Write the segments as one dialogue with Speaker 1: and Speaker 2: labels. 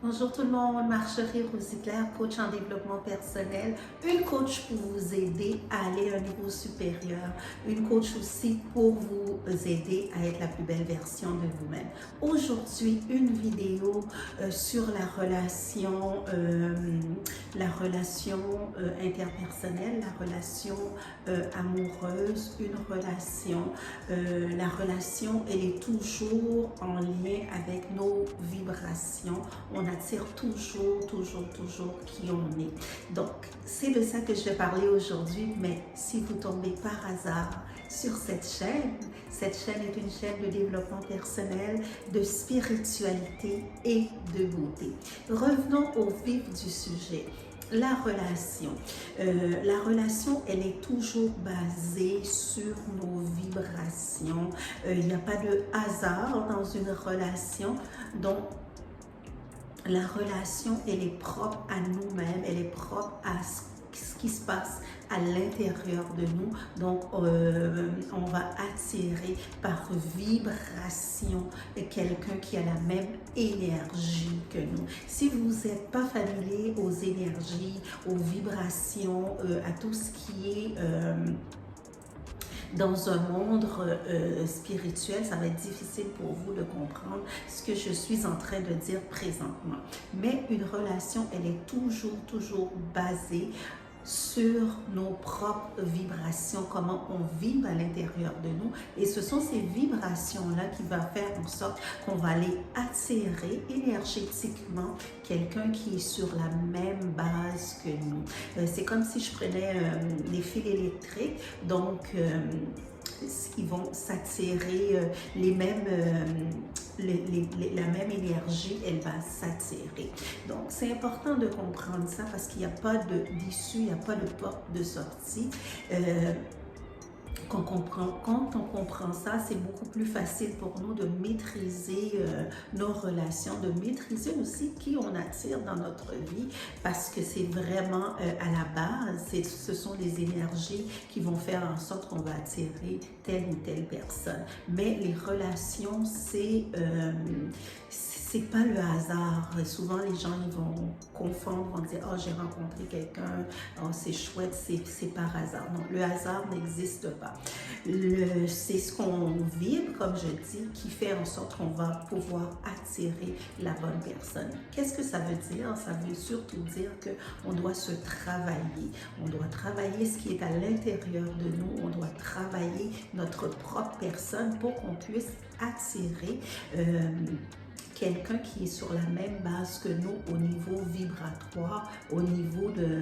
Speaker 1: Bonjour tout le monde, Marjorie Rosiclair, coach en développement personnel, une coach pour vous aider à aller à un niveau supérieur, une coach aussi pour vous aider à être la plus belle version de vous-même. Aujourd'hui, une vidéo sur la relation interpersonnelle, la relation amoureuse, la relation, elle est toujours en lien avec nos vibrations. On attire toujours qui on est. Donc, c'est de ça que je vais parler aujourd'hui, mais si vous tombez par hasard sur cette chaîne est une chaîne de développement personnel, de spiritualité et de beauté. Revenons au vif du sujet. La relation. La relation, elle est toujours basée sur nos vibrations. Il n'y a pas de hasard dans une relation. Donc, la relation, elle est propre à nous-mêmes, elle est propre à ce qui se passe à l'intérieur de nous. Donc, on va attirer par vibration quelqu'un qui a la même énergie que nous. Si vous n'êtes pas familier aux énergies, aux vibrations, à tout ce qui est dans un monde spirituel, ça va être difficile pour vous de comprendre ce que je suis en train de dire présentement. Mais une relation, elle est toujours basée sur nos propres vibrations, comment on vibre à l'intérieur de nous. Et ce sont ces vibrations-là qui vont faire en sorte qu'on va aller attirer énergétiquement quelqu'un qui est sur la même base que nous. C'est comme si je prenais des fils électriques, donc ils vont s'attirer la même énergie, elle va s'attirer. Donc, c'est important de comprendre ça parce qu'il n'y a pas d'issue, il n'y a pas de porte de sortie. Quand on comprend ça, c'est beaucoup plus facile pour nous de maîtriser nos relations, de maîtriser aussi qui on attire dans notre vie, parce que c'est vraiment à la base, ce sont les énergies qui vont faire en sorte qu'on va attirer telle ou telle personne. Mais les relations, c'est pas le hasard. Souvent, les gens, ils vont confondre, vont dire « Oh, j'ai rencontré quelqu'un, oh, c'est chouette, c'est par hasard. » Non, le hasard n'existe pas. C'est ce qu'on vibre, comme je dis, qui fait en sorte qu'on va pouvoir attirer la bonne personne. Qu'est-ce que ça veut dire? Ça veut surtout dire qu'on doit se travailler. On doit travailler ce qui est à l'intérieur de nous. On doit travailler notre propre personne pour qu'on puisse attirer quelqu'un qui est sur la même base que nous au niveau vibratoire, au niveau de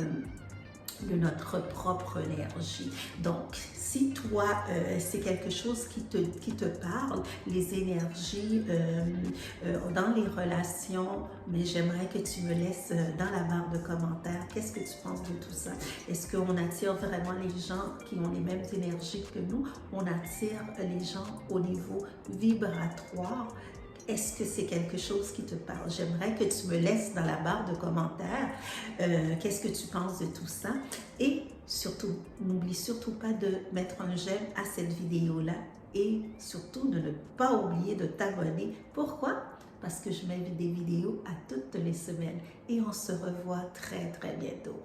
Speaker 1: notre propre énergie. Donc, si toi, c'est quelque chose qui te parle, les énergies dans les relations, mais j'aimerais que tu me laisses dans la barre de commentaires, qu'est-ce que tu penses de tout ça? Est-ce qu'on attire vraiment les gens qui ont les mêmes énergies que nous? On attire les gens au niveau vibratoire? Est-ce que c'est quelque chose qui te parle? J'aimerais que tu me laisses dans la barre de commentaires qu'est-ce que tu penses de tout ça. Et surtout, n'oublie surtout pas de mettre un j'aime à cette vidéo-là et surtout de ne pas oublier de t'abonner. Pourquoi? Parce que je mets des vidéos à toutes les semaines et on se revoit très bientôt.